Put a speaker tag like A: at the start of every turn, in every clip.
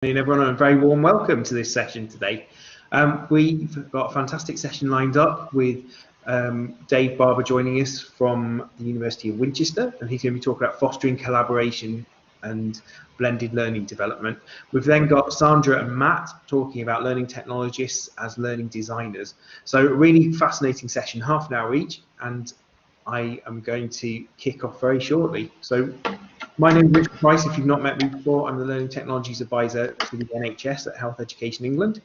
A: Everyone, and a very warm welcome to this session today. We've got a fantastic session lined up with Dave Barber joining us from the University of Winchester, and he's going to be talking about fostering collaboration and blended learning development. We've then got Sandra and Matt talking about learning technologists as learning designers. So a really fascinating session, half an hour each, and I am going to kick off very shortly. So my name is Richard Price. If you've not met me before, I'm the Learning Technologies Advisor to the NHS at Health Education England,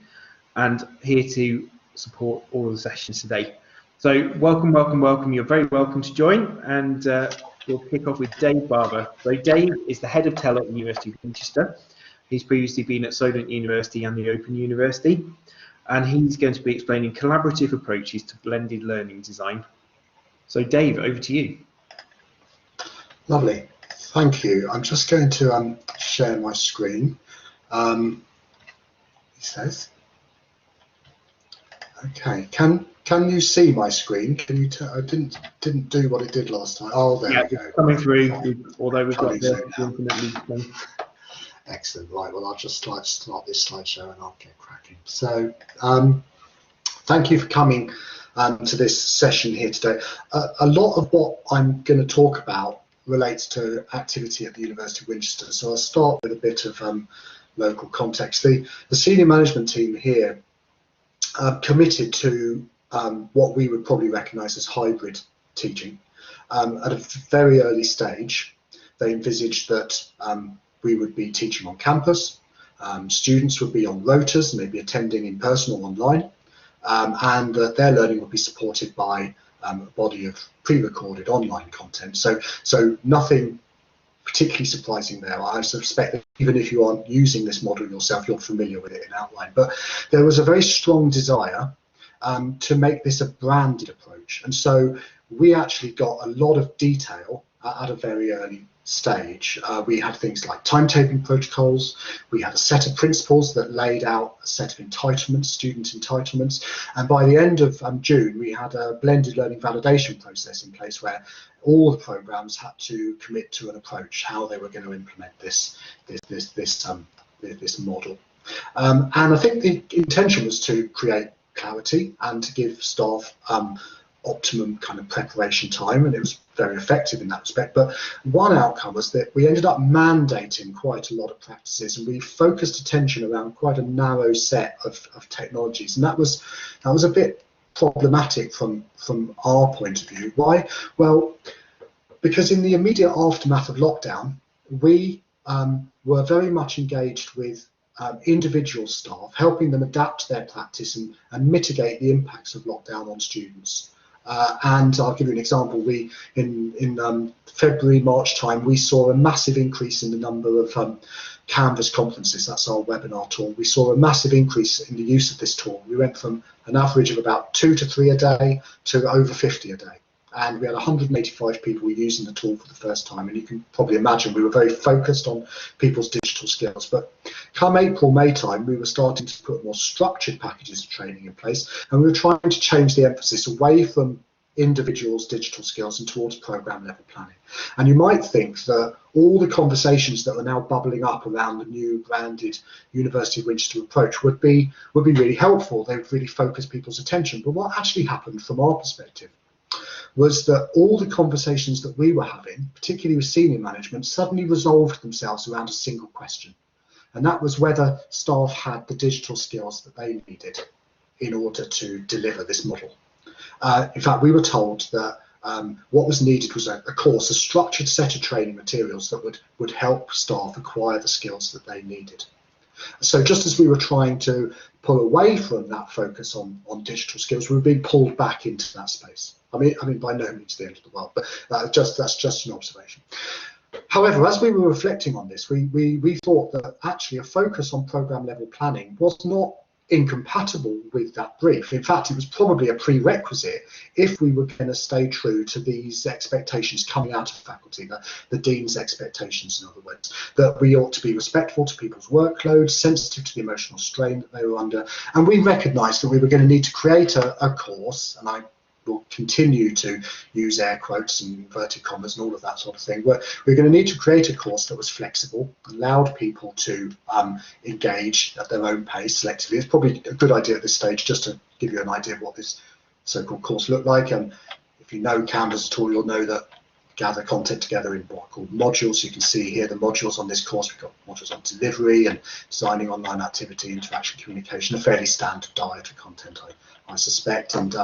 A: and here to support all of the sessions today. So welcome, welcome, welcome. You're very welcome to join, and we'll kick off with Dave Barber. So Dave is the head of TEL at the University of Winchester. He's previously been at Solent University and the Open University, and he's going to be explaining collaborative approaches to blended learning design. So Dave, over to you.
B: Lovely. Thank you. I'm just going to share my screen. He says, "Okay, can you see my screen? Can you? I didn't do what it did last time. Oh, there we go.
A: Coming through. Although we've got the internet leak.
B: Excellent. Right. Well, I'll just start this slideshow and I'll get cracking. So, thank you for coming to this session here today. A lot of what I'm going to talk about relates to activity at the University of Winchester. So I'll start with a bit of local context. The senior management team here committed to what we would probably recognise as hybrid teaching. At a very early stage, they envisaged that we would be teaching on campus, students would be on rotas and they'd be attending in person or online, and that their learning would be supported by a body of pre-recorded online content. So nothing particularly surprising there. I suspect that even if you aren't using this model yourself, you're familiar with it in outline. But there was a very strong desire to make this a branded approach. And so we actually got a lot of detail at a very early stage. We had things like timetabling protocols, we had a set of principles that laid out a set of entitlements, student entitlements, and by the end of June we had a blended learning validation process in place where all the programs had to commit to an approach, how they were going to implement this model. And I think the intention was to create clarity and to give staff optimum kind of preparation time, and it was very effective in that respect. But one outcome was that we ended up mandating quite a lot of practices, and we focused attention around quite a narrow set of technologies, and that was a bit problematic from our point of view. Why? Well, because in the immediate aftermath of lockdown, we were very much engaged with individual staff, helping them adapt their practice and mitigate the impacts of lockdown on students. And I'll give you an example. We in February, March time, we saw a massive increase in the number of Canvas conferences. That's our webinar tool. We saw a massive increase in the use of this tool. We went from an average of about 2 to 3 a day to over 50 a day. And we had 185 people using the tool for the first time. And you can probably imagine we were very focused on people's digital skills. But come April, May time, we were starting to put more structured packages of training in place. And we were trying to change the emphasis away from individuals' digital skills and towards program level planning. And you might think that all the conversations that are now bubbling up around the new branded University of Winchester approach would be really helpful. They would really focus people's attention. But what actually happened from our perspective was that all the conversations that we were having, particularly with senior management, suddenly resolved themselves around a single question. And that was whether staff had the digital skills that they needed in order to deliver this model. In fact, we were told that what was needed was a course, a structured set of training materials that would help staff acquire the skills that they needed. So just as we were trying to pull away from that focus on digital skills, we were being pulled back into that space. I mean, by no means the end of the world, but that's just an observation. However, as we were reflecting on this, we thought that actually a focus on program level planning was not incompatible with that brief. In fact, it was probably a prerequisite if we were going to stay true to these expectations coming out of faculty, the dean's expectations, in other words, that we ought to be respectful to people's workload, sensitive to the emotional strain that they were under, and we recognised that we were going to need to create a course, and I we'll continue to use air quotes and inverted commas and all of that sort of thing. We're going to need to create a course that was flexible, allowed people to engage at their own pace selectively. It's probably a good idea at this stage just to give you an idea of what this so-called course looked like. If you know Canvas at all, you'll know that gather content together in what are called modules. You can see here the modules on this course. We've got modules on delivery and designing online activity, interaction, communication, a fairly standard diet of content, I suspect. And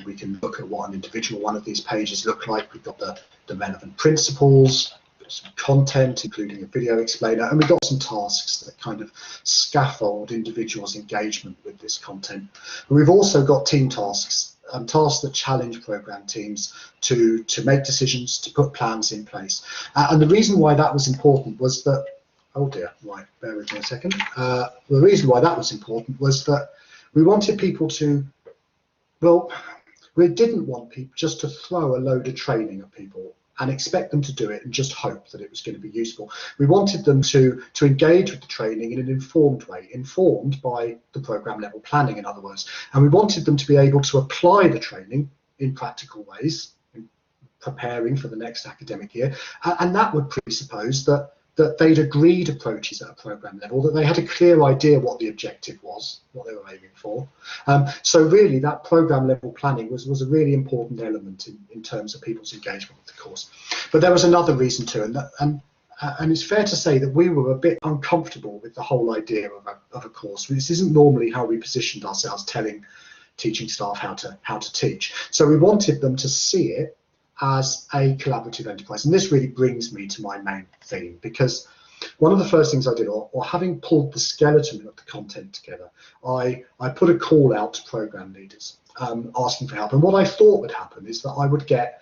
B: we can look at what an individual one of these pages look like. We've got the relevant principles, some content, including a video explainer, and we've got some tasks that kind of scaffold individuals' engagement with this content. But we've also got team tasks. Tasks that challenge program teams to make decisions, to put plans in place. And the reason why that was important was that, oh dear, right, bear with me a second. The reason why that was important was that we wanted people to, well, we didn't want people just to throw a load of training at people and expect them to do it and just hope that it was going to be useful. We wanted them to engage with the training in an informed way, informed by the program level planning, in other words. And we wanted them to be able to apply the training in practical ways, in preparing for the next academic year. And that would presuppose that they'd agreed approaches at a program level, that they had a clear idea what the objective was, what they were aiming for. So really that program level planning was a really important element in terms of people's engagement with the course. But there was another reason too, and it's fair to say that we were a bit uncomfortable with the whole idea of a course. This isn't normally how we positioned ourselves, telling teaching staff how to teach. So we wanted them to see it as a collaborative enterprise. And this really brings me to my main theme, because one of the first things I did, or having pulled the skeleton of the content together, I put a call out to program leaders asking for help. And what I thought would happen is that I would get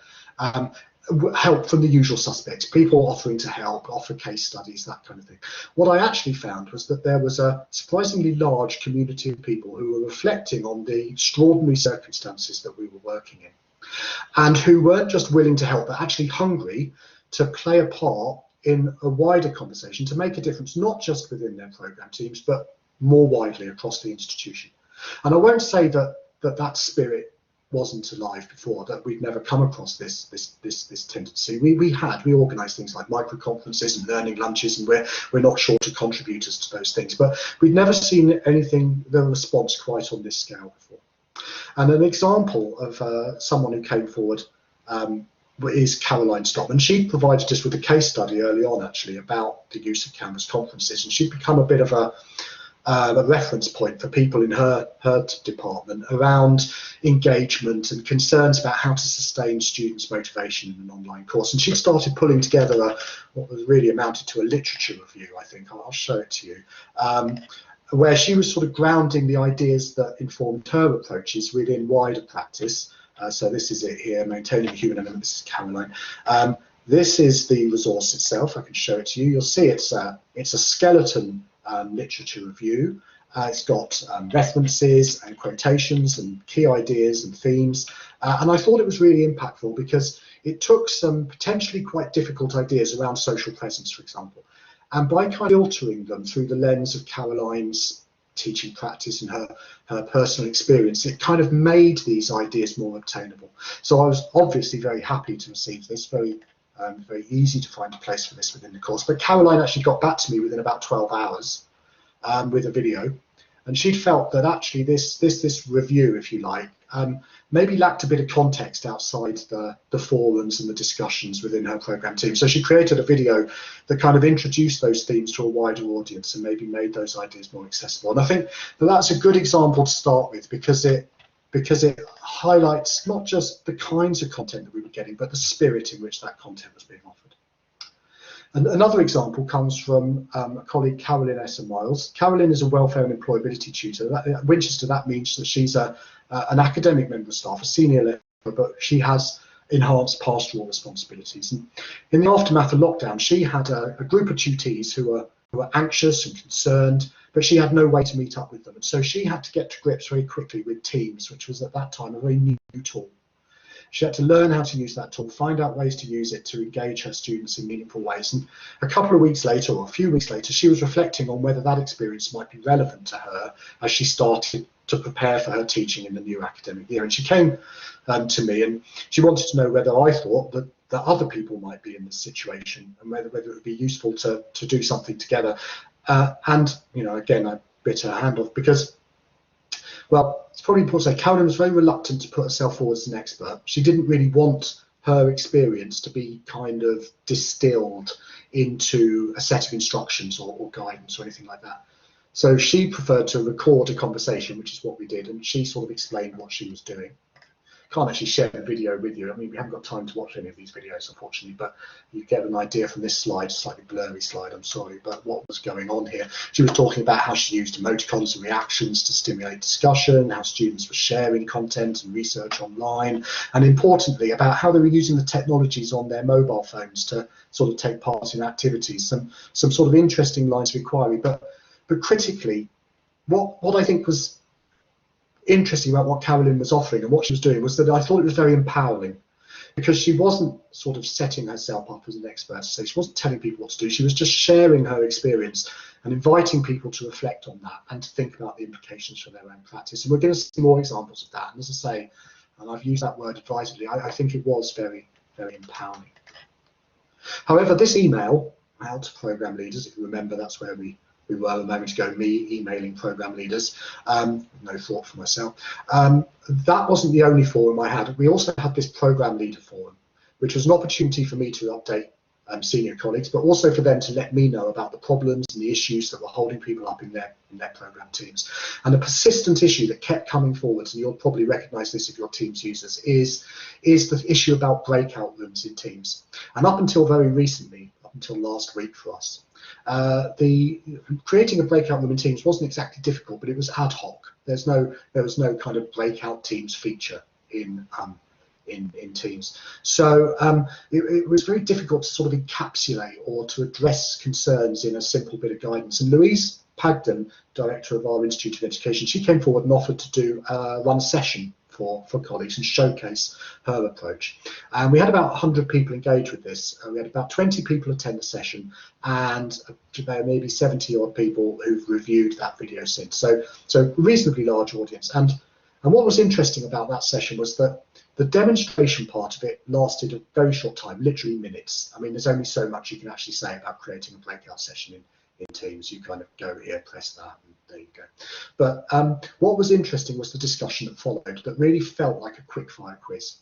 B: help from the usual suspects, people offering to help, offer case studies, that kind of thing. What I actually found was that there was a surprisingly large community of people who were reflecting on the extraordinary circumstances that we were working in, and who weren't just willing to help, but actually hungry to play a part in a wider conversation, to make a difference, not just within their program teams, but more widely across the institution. And I won't say that spirit wasn't alive before, that we'd never come across this tendency. We organised things like micro conferences and learning lunches, and we're not short of contributors to those things, but we'd never seen the response quite on this scale before. And an example of someone who came forward is Caroline Stockman. She provided us with a case study early on, actually, about the use of Canvas conferences, and she'd become a bit of a reference point for people in her department around engagement and concerns about how to sustain students' motivation in an online course. And she started pulling together what was really amounted to a literature review, I think. I'll show it to you. Where she was sort of grounding the ideas that informed her approaches within wider practice. So this is it here, maintaining the human element. This is Caroline. This is the resource itself. I can show it to you. You'll see it's a skeleton literature review. It's got references and quotations and key ideas and themes. And I thought it was really impactful because it took some potentially quite difficult ideas around social presence, for example, and by kind of filtering them through the lens of Caroline's teaching practice and her personal experience, it kind of made these ideas more obtainable. So I was obviously very happy to receive this, very easy to find a place for this within the course. But Caroline actually got back to me within about 12 hours with a video, and she'd felt that actually this review, if you like, maybe lacked a bit of context outside the forums and the discussions within her program team. So she created a video that kind of introduced those themes to a wider audience and maybe made those ideas more accessible. And I think that's a good example to start with, because it highlights not just the kinds of content that we were getting, but the spirit in which that content was being offered. And another example comes from a colleague, Carolyn Esson-Miles. Carolyn is a welfare and employability tutor. At Winchester, that means that she's an academic member of staff, a senior lecturer, but she has enhanced pastoral responsibilities. And in the aftermath of lockdown, she had a group of tutees who were anxious and concerned, but she had no way to meet up with them. And so she had to get to grips very quickly with Teams, which was at that time a very new tool. She had to learn how to use that tool, find out ways to use it to engage her students in meaningful ways. And a couple of weeks later, or a few weeks later, she was reflecting on whether that experience might be relevant to her as she started to prepare for her teaching in the new academic year. And she came to me and she wanted to know whether I thought that other people might be in this situation and whether it would be useful to do something together. And, you know, again, I bit her hand off because, well, it's probably important to say Carolyn was very reluctant to put herself forward as an expert. She didn't really want her experience to be kind of distilled into a set of instructions or guidance or anything like that. So she preferred to record a conversation, which is what we did, and she sort of explained what she was doing. Can't actually share the video with you. I mean, we haven't got time to watch any of these videos, unfortunately, but you get an idea from this slide, slightly blurry slide, I'm sorry, but what was going on here. She was talking about how she used emoticons and reactions to stimulate discussion, how students were sharing content and research online, and importantly, about how they were using the technologies on their mobile phones to sort of take part in activities. Some sort of interesting lines of inquiry, but critically, what I think was interesting about what Carolyn was offering and what she was doing was that I thought it was very empowering, because she wasn't sort of setting herself up as an expert. So she wasn't telling people what to do. She was just sharing her experience and inviting people to reflect on that and to think about the implications for their own practice. And we're going to see more examples of that. And as I say, and I've used that word advisedly, I think it was very, very empowering. However, this email out to program leaders, if you remember, that's where we were a moment ago, me emailing program leaders, no thought for myself. That wasn't the only forum I had. We also had this program leader forum, which was an opportunity for me to update senior colleagues, but also for them to let me know about the problems and the issues that were holding people up in their program teams. And a persistent issue that kept coming forwards, and you'll probably recognize this if you're Teams users, is the issue about breakout rooms in Teams. And up until very recently, up until last week for us, creating a breakout room in Teams wasn't exactly difficult, but it was ad hoc. There was no kind of breakout Teams feature in Teams. So it was very difficult to sort of encapsulate or to address concerns in a simple bit of guidance. And Louise Pagden, director of our Institute of Education, she came forward and offered to run a session for colleagues and showcase her approach. And we had about 100 people engage with this. We had about 20 people attend the session, and about maybe 70 odd people who've reviewed that video since. So reasonably large audience. And what was interesting about that session was that the demonstration part of it lasted a very short time, literally minutes. I mean, there's only so much you can actually say about creating a breakout session in Teams. You kind of go here, press that, and there you go. But what was interesting was the discussion that followed, that really felt like a quick fire quiz.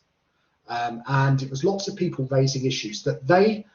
B: And it was lots of people raising issues that they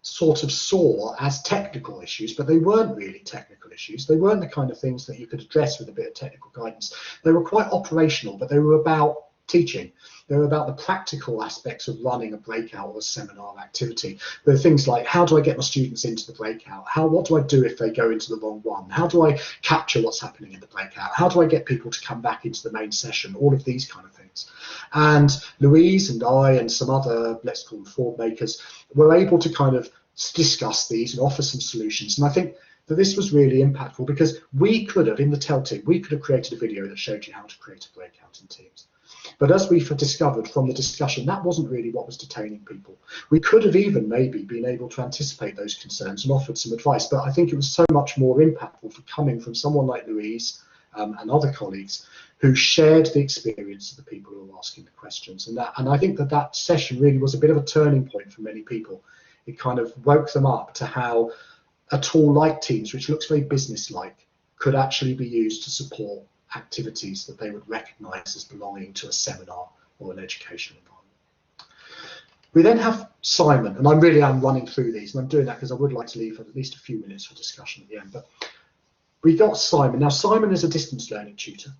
B: sort of saw as technical issues, but they weren't really technical issues. They weren't the kind of things that you could address with a bit of technical guidance. They were quite operational, but they were about teaching. They were about the practical aspects of running a breakout or a seminar activity. There are things like, how do I get my students into the breakout? What do I do if they go into the wrong one? How do I capture what's happening in the breakout? How do I get people to come back into the main session? All of these kind of things. And Louise and I and some other, let's call them forward makers, were able to kind of discuss these and offer some solutions. And I think that this was really impactful, because we could have, in the TEL team, we could have created a video that showed you how to create a breakout in Teams. But as we've discovered from the discussion, that wasn't really what was detaining people. We could have even maybe been able to anticipate those concerns and offered some advice, but I think it was so much more impactful for coming from someone like Louise and other colleagues who shared the experience of the people who were asking the questions. And I think that session really was a bit of a turning point for many people. It kind of woke them up to how a tool like Teams, which looks very business-like, could actually be used to support activities that they would recognise as belonging to a seminar or an educational environment. We then have Simon, and I really am running through these, and I'm doing that because I would like to leave at least a few minutes for discussion at the end. But we got Simon. Now, Simon is a distance learning tutor,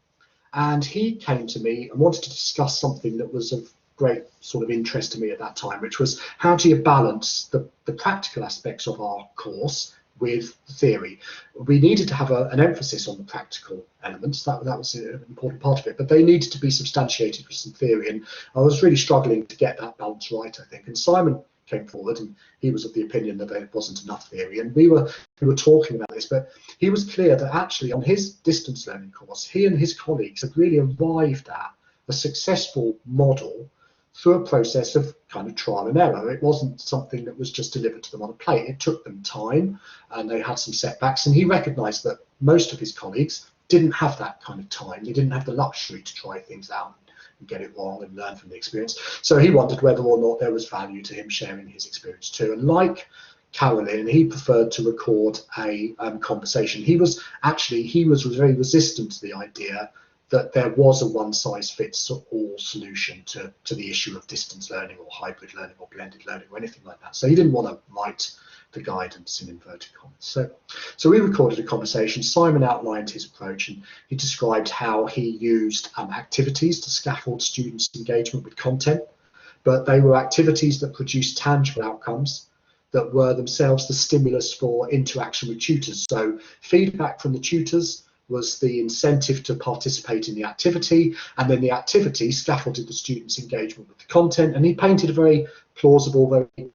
B: and he came to me and wanted to discuss something that was of great sort of interest to me at that time, which was, how do you balance the practical aspects of our course with theory? We needed to have an emphasis on the practical elements. That was an important part of it, but they needed to be substantiated with some theory, and I was really struggling to get that balance right, I think. And Simon came forward, and he was of the opinion that there wasn't enough theory, and we were talking about this, but he was clear that actually on his distance learning course, he and his colleagues had really arrived at a successful model through a process of kind of trial and error. It wasn't something that was just delivered to them on a plate. It took them time, and they had some setbacks, and he recognised that most of his colleagues, didn't have that kind of time. They didn't have the luxury to try things out and get it wrong and learn from the experience. So he wondered whether or not there was value to him sharing his experience too. And like Carolyn, he preferred to record a conversation. He was very resistant to the idea that there was a one-size-fits-all solution to the issue of distance learning or hybrid learning or blended learning or anything like that. So he didn't want to write the guidance in inverted commas. So we recorded a conversation. Simon outlined his approach, and he described how he used activities to scaffold students' engagement with content, but they were activities that produced tangible outcomes that were themselves the stimulus for interaction with tutors. So feedback from the tutors was the incentive to participate in the activity, and then the activity scaffolded the students' engagement with the content. And he painted a very plausible, very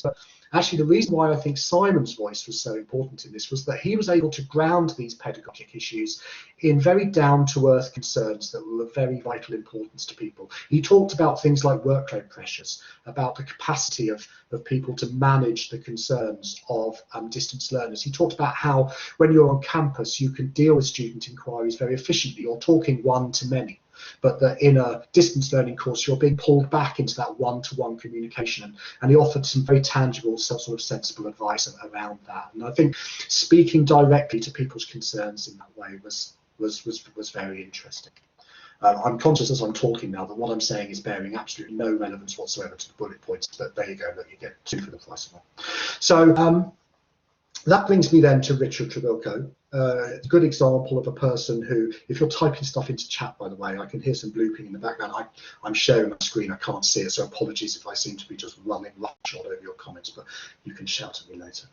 B: but actually the reason why I think Simon's voice was so important in this was that he was able to ground these pedagogic issues in very down-to-earth concerns that were of very vital importance to people. He talked about things like workload pressures, about the capacity of people to manage the concerns of distance learners. He talked about how when you're on campus you can deal with student inquiries very efficiently. You're talking one-to-many. But that in a distance learning course, you're being pulled back into that one-to-one communication. And he offered some very tangible, sort of sensible advice around that. And I think speaking directly to people's concerns in that way was very interesting. I'm conscious as I'm talking now that what I'm saying is bearing absolutely no relevance whatsoever to the bullet points, but there you go, look, you get two for the price of one. So that brings me then to Richard Trebilco, a good example of a person who, if you're typing stuff into chat, by the way, I can hear some blooping in the background. I'm sharing my screen, I can't see it, so apologies if I seem to be just running roughshod over your comments, but you can shout at me later.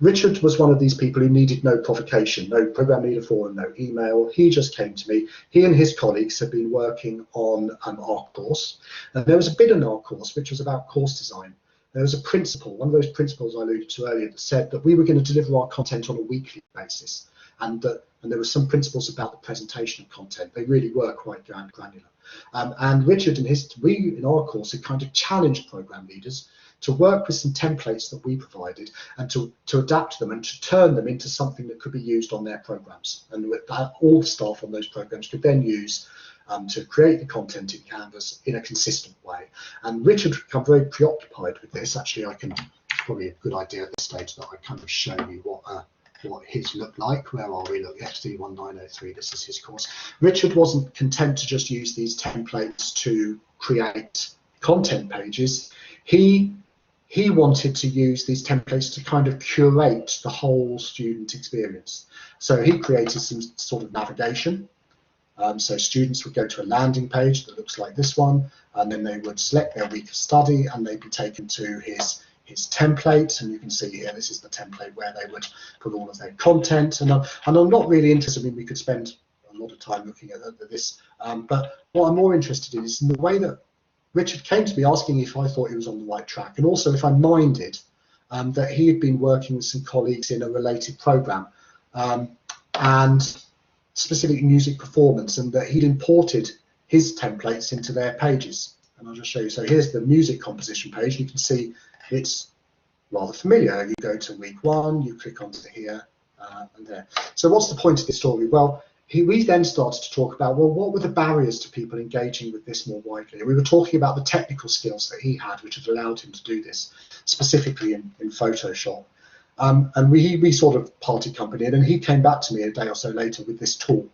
B: Richard was one of these people who needed no provocation, no program leader forum, no email. He just came to me. He and his colleagues had been working on an ARC course, and there was a bit in our course which was about course design. There was a principle, one of those principles I alluded to earlier, that said that we were going to deliver our content on a weekly basis, and there were some principles about the presentation of content. They really were quite granular. And Richard and we in our course had kind of challenged program leaders to work with some templates that we provided and to adapt them and to turn them into something that could be used on their programs, and that all the staff on those programs could then use to create the content in Canvas in a consistent way. And Richard had become very preoccupied with this. Actually, it's probably a good idea at this stage that I kind of show you what his looked like. Where are we? Look, XD1903, this is his course. Richard wasn't content to just use these templates to create content pages. He wanted to use these templates to kind of curate the whole student experience. So he created some sort of navigation. So students would go to a landing page that looks like this one, and then they would select their week of study, and they'd be taken to his template. And you can see here, this is the template where they would put all of their content. And I'm not really interested in, we could spend a lot of time looking at this, but what I'm more interested in is in the way that Richard came to me asking if I thought he was on the right track, and also if I minded that he had been working with some colleagues in a related program, and specifically music performance, and that he'd imported his templates into their pages. And I'll just show you. So here's the music composition page. You can see it's rather familiar. You go to week 1, you click onto here and there. So what's the point of this story? Well, we then started to talk about, well, what were the barriers to people engaging with this more widely? And we were talking about the technical skills that he had, which had allowed him to do this, specifically in Photoshop. And we sort of parted company, and then he came back to me a day or so later with this tool.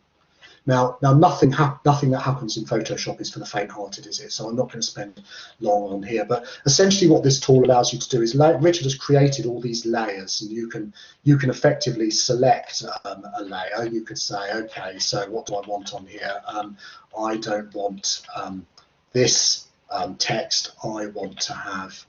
B: Now nothing that happens in Photoshop is for the faint-hearted, is it? So I'm not going to spend long on here. But essentially, what this tool allows you to do is, Richard has created all these layers, and you can effectively select a layer. You could say, okay, so what do I want on here? I don't want this text. I want to have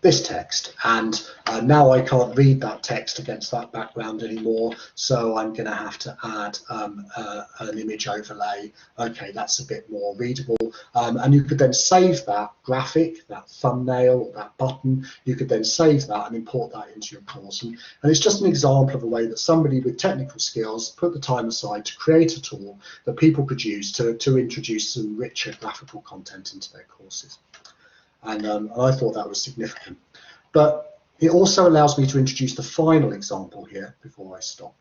B: this text, and now I can't read that text against that background anymore, so I'm going to have to add an image overlay. Okay, that's a bit more readable, and you could then save that graphic, that thumbnail, that button. You could then save that and import that into your course, and it's just an example of a way that somebody with technical skills put the time aside to create a tool that people could use to introduce some richer graphical content into their courses. and I thought that was significant. But it also allows me to introduce the final example here before I stop,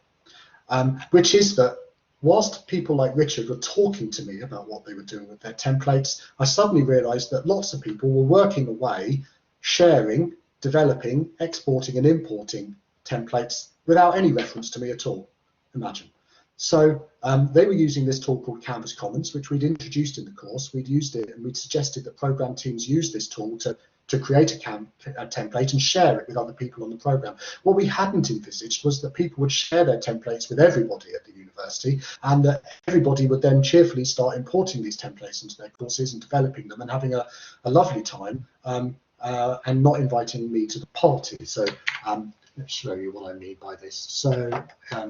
B: which is that whilst people like Richard were talking to me about what they were doing with their templates, I suddenly realized that lots of people were working away, sharing, developing, exporting and importing templates without any reference to me at all. Imagine. So they were using this tool called Canvas Commons, which we'd introduced in the course. We'd used it and we'd suggested that program teams use this tool to create a template and share it with other people on the program. What we hadn't envisaged was that people would share their templates with everybody at the university, and that everybody would then cheerfully start importing these templates into their courses and developing them and having a lovely time, and not inviting me to the party. So let's show you what I mean by this. So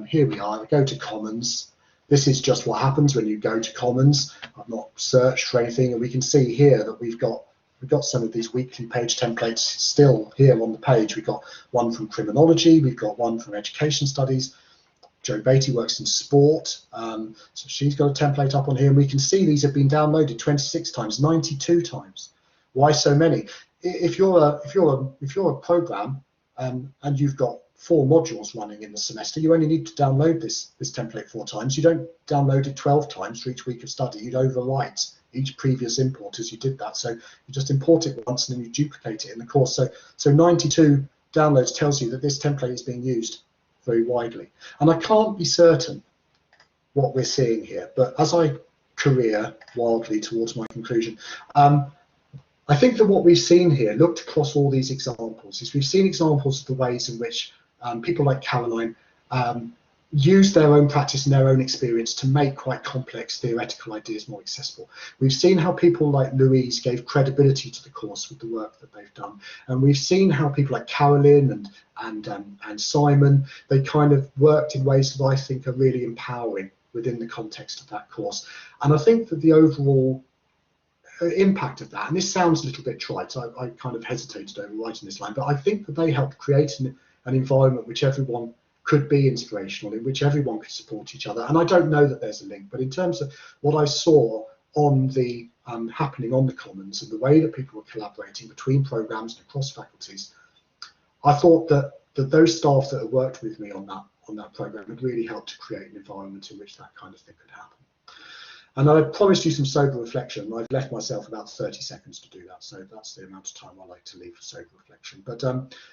B: here we are. I go to Commons. This is just what happens when you go to Commons. I've not searched for anything, and we can see here that we've got some of these weekly page templates still here on the page. We've got one from criminology, we've got one from education studies. Jo Beatty works in sport, so she's got a template up on here, and we can see these have been downloaded 26 times, 92 times. Why so many? If you're a program and you've got 4 modules running in the semester, you only need to download this template 4 times. You don't download it 12 times for each week of study. You'd overwrite each previous import as you did that. So you just import it once and then you duplicate it in the course. So 92 downloads tells you that this template is being used very widely. And I can't be certain what we're seeing here, but as I career wildly towards my conclusion, I think that what we've seen here, looked across all these examples, is we've seen examples of the ways in which people like Caroline use their own practice and their own experience to make quite complex theoretical ideas more accessible. We've seen how people like Louise gave credibility to the course with the work that they've done, and we've seen how people like Carolyn and Simon, they kind of worked in ways that I think are really empowering within the context of that course. And I think that the overall impact of that, and this sounds a little bit trite, so I kind of hesitated over writing this line, but I think that they helped create an environment which everyone could be inspirational, in which everyone could support each other. And I don't know that there's a link, but in terms of what I saw on the happening on the Commons and the way that people were collaborating between programs and across faculties, I thought that those staff that have worked with me on that program had really helped to create an environment in which that kind of thing could happen. And I promised you some sober reflection. I've left myself about 30 seconds to do that, so that's the amount of time I like to leave for sober reflection. But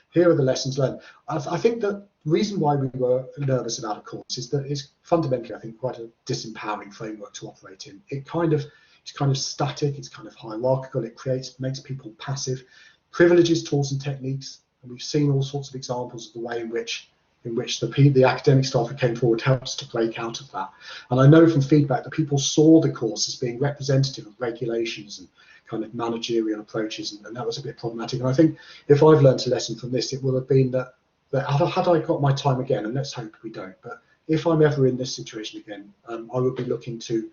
B: here are the lessons learned. I think that the reason why we were nervous about a course is that it's fundamentally, I think, quite a disempowering framework to operate in. It's kind of static, it's kind of hierarchical, it makes people passive, privileges tools and techniques, and we've seen all sorts of examples of the way in which the academic staff who came forward helped us to break out of that. And I know from feedback that people saw the course as being representative of regulations and kind of managerial approaches, and that was a bit problematic. And I think if I've learned a lesson from this, it will have been that had I got my time again, and let's hope we don't, but if I'm ever in this situation again, I would be looking to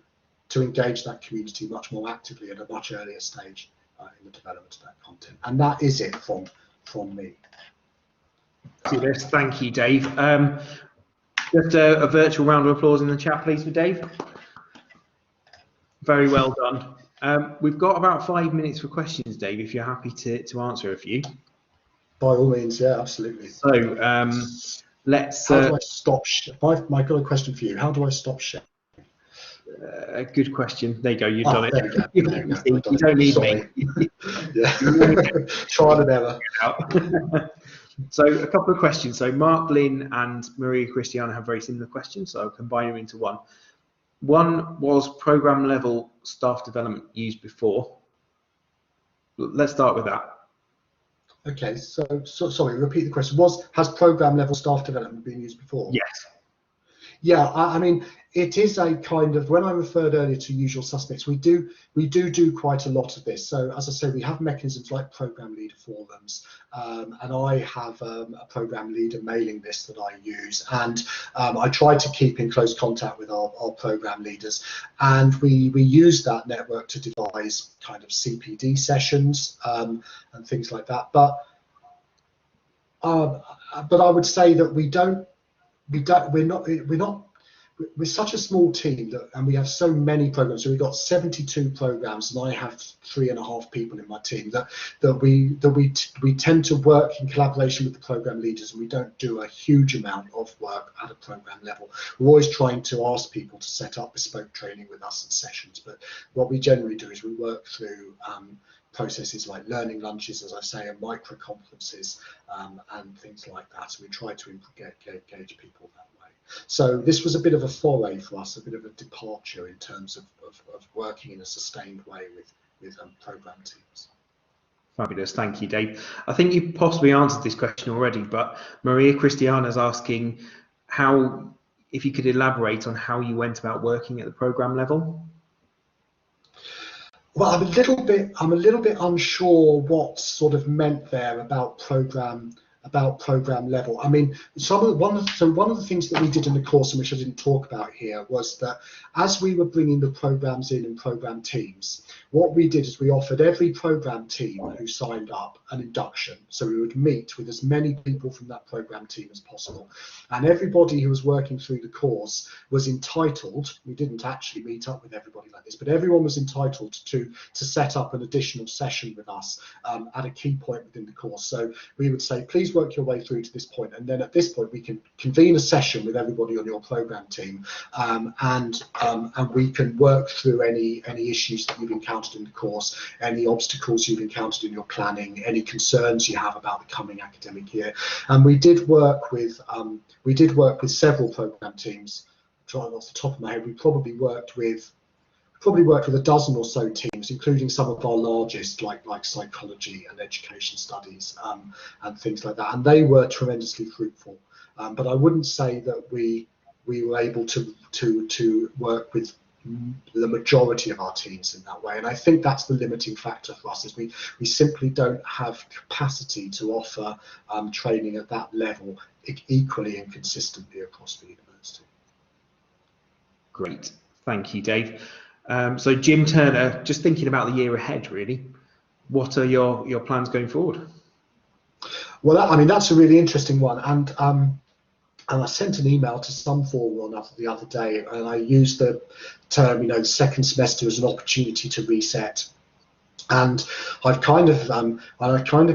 B: engage that community much more actively at a much earlier stage in the development of that content. And that is it from me.
A: Thank you, Dave. Just a virtual round of applause in the chat, please, for Dave. Very well done. We've got about 5 minutes for questions, Dave, if you're happy to answer a few.
B: By all means, yeah, absolutely.
A: So let's.
B: How do I stop? I've got a question for you. How do I stop sharing?
A: A good question. There you go. You've done it.
B: There we go.
A: You don't need me.
B: Yeah. Trial and error.
A: So a couple of questions. So Mark, Lynn and Maria Christiana have very similar questions, so I'll combine them into one. One was program level staff development used before. Let's start with that.
B: Okay, so sorry, repeat the question. Has program level staff development been used before?
A: Yes.
B: Yeah, I mean, it is a kind of, when I referred earlier to usual suspects, we do quite a lot of this. So as I say, we have mechanisms like program leader forums, and I have a program leader mailing list that I use, and I try to keep in close contact with our program leaders, and we use that network to devise kind of CPD sessions and things like that. But I would say that we're not we're such a small team and we have so many programs. So we've got 72 programs, and I have 3.5 people in my team. We tend to work in collaboration with the program leaders, and we don't do a huge amount of work at a program level. We're always trying to ask people to set up bespoke training with us in sessions, but what we generally do is we work through processes like learning lunches, as I say, and micro conferences and things like that. So we try to engage people that way. So this was a bit of a foray for us, a bit of a departure in terms of working in a sustained way with program teams.
A: Fabulous, thank you, Dave. I think you possibly answered this question already, but Maria Christiana is asking if you could elaborate on how you went about working at the program level.
B: Well, I'm a little bit unsure what sort of meant there about program level. I mean, one of the things that we did in the course, and which I didn't talk about here, was that as we were bringing the programs in program teams, what we did is we offered every program team who signed up an induction. So we would meet with as many people from that program team as possible, and everybody who was working through the course was entitled. We didn't actually meet up with everybody like this, but everyone was entitled to set up an additional session with us at a key point within the course. So we would say, please work your way through to this point, and then at this point we can convene a session with everybody on your program team, and we can work through any issues that you've encountered in the course, any obstacles you've encountered in your planning, any concerns you have about the coming academic year. And we did work with several program teams. Trying off the top of my head, we probably worked with a dozen or so teams, including some of our largest, like psychology and education studies and things like that. And they were tremendously fruitful. But I wouldn't say that we were able to work with the majority of our teams in that way. And I think that's the limiting factor for us, is we simply don't have capacity to offer training at that level equally and consistently across the university.
A: Great, thank you, Dave. So Jim Turner, just thinking about the year ahead, really, what are your plans going forward?
B: Well, I mean, that's a really interesting one, and I sent an email to some forum or another the other day, and I used the term, the second semester as an opportunity to reset. And I've kind of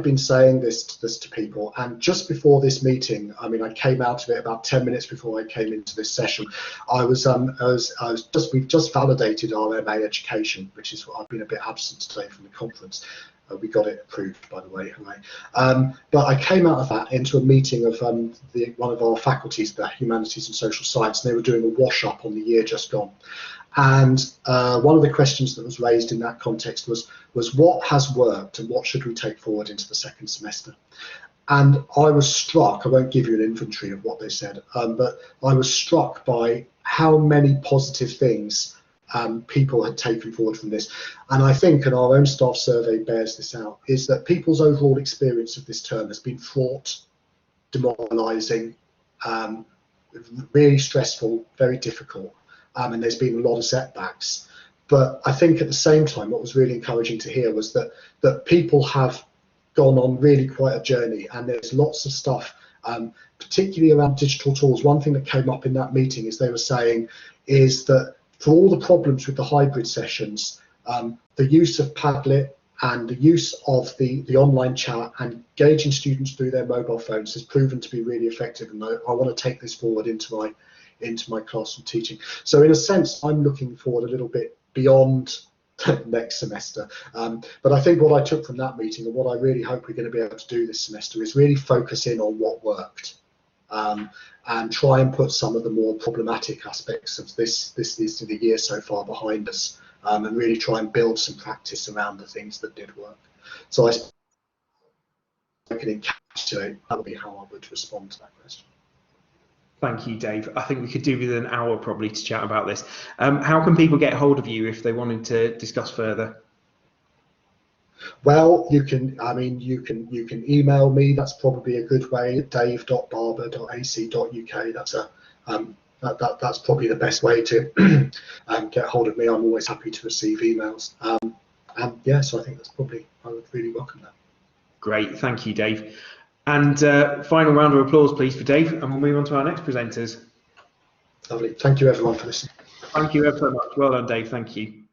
B: been saying this to people. And just before this meeting, I mean, I came out of it about 10 minutes before I came into this session. We've just validated our MA education, which is what I've been a bit absent today from the conference. We got it approved, by the way, hooray. But I came out of that into a meeting of one of our faculties, the Humanities and Social Science, and they were doing a wash-up on the year just gone. And one of the questions that was raised in that context was what has worked and what should we take forward into the second semester? And I was struck, I won't give you an inventory of what they said, but I was struck by how many positive things people had taken forward from this. And I think, and our own staff survey bears this out, is that people's overall experience of this term has been fraught, demoralising, really stressful, very difficult. And there's been a lot of setbacks. But I think at the same time, what was really encouraging to hear was that people have gone on really quite a journey, and there's lots of stuff, particularly around digital tools. One thing that came up in that meeting is they were saying is that for all the problems with the hybrid sessions, the use of Padlet and the use of the online chat and engaging students through their mobile phones has proven to be really effective. And I want to take this forward into my classroom teaching. So in a sense, I'm looking forward a little bit beyond next semester. But I think what I took from that meeting, and what I really hope we're going to be able to do this semester, is really focus in on what worked, and try and put some of the more problematic aspects of this the year so far behind us, and really try and build some practice around the things that did work. So I can encapsulate, that would be how I would respond to that question.
A: Thank you, Dave. I think we could do with an hour probably to chat about this. How can people get hold of you if they wanted to discuss further?
B: Well, you can email me. That's probably a good way. dave.barber.ac.uk. That's probably the best way to get hold of me. I'm always happy to receive emails. And yeah, so I think that's probably, I would really welcome that.
A: Great, thank you, Dave. And final round of applause, please, for Dave, and we'll move on to our next presenters.
B: Lovely. Thank you, everyone, for listening.
A: Thank you ever so much. Well done, Dave. Thank you.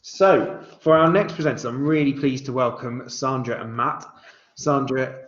A: So, for our next presenters, I'm really pleased to welcome Sandra and Matt. Sandra